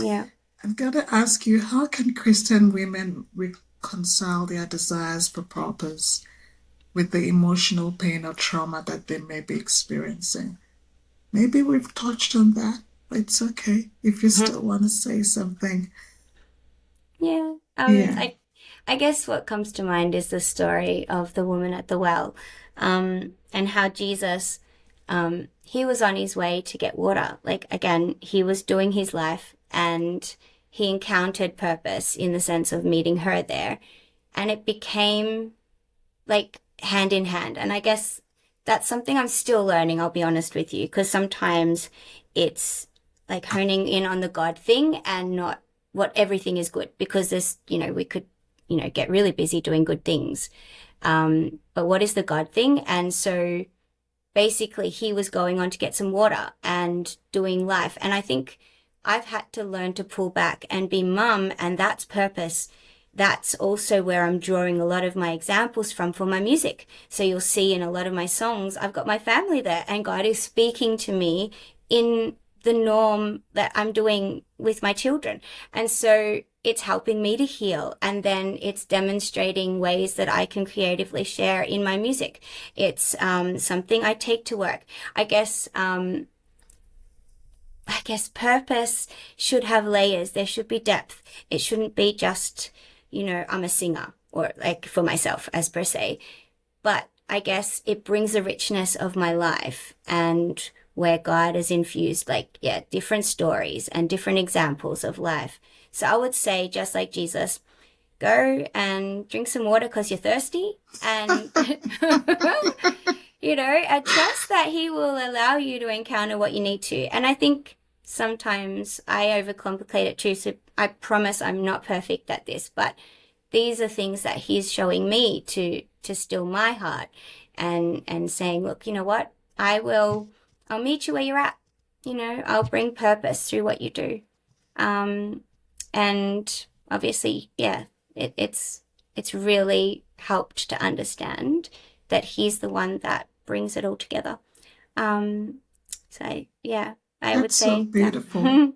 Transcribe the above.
Yeah. I've got to ask you, how can Christian women reconcile their desires for purpose with the emotional pain or trauma that they may be experiencing? Maybe we've touched on that, but it's okay if you still want to say something. Yeah. Yeah. I guess what comes to mind is the story of the woman at the well, and how Jesus, he was on his way to get water. Like again, he was doing his life and he encountered purpose in the sense of meeting her there. And it became like hand in hand. And I guess that's something I'm still learning, I'll be honest with you, because sometimes it's like honing in on the God thing and not what everything is good, because there's, we could, get really busy doing good things. But what is the God thing? And so basically he was going on to get some water and doing life. And I think I've had to learn to pull back and be mum, and that's purpose. That's also where I'm drawing a lot of my examples from for my music. So you'll see in a lot of my songs, I've got my family there, and God is speaking to me in the norm that I'm doing with my children. And so it's helping me to heal. And then it's demonstrating ways that I can creatively share in my music. It's something I take to work. I guess purpose should have layers. There should be depth. It shouldn't be just, I'm a singer or like for myself as per se. But I guess it brings the richness of my life and where God has infused like, yeah, different stories and different examples of life. So I would say, just like Jesus, go and drink some water because you're thirsty and, and trust that he will allow you to encounter what you need to. And I think sometimes I overcomplicate it too. So I promise I'm not perfect at this, but these are things that he's showing me to still my heart and saying, look, you know what? I'll meet you where you're at. I'll bring purpose through what you do. Um, and obviously, yeah, it's really helped to understand that he's the one that brings it all together. So yeah, I would That's so say that. beautiful.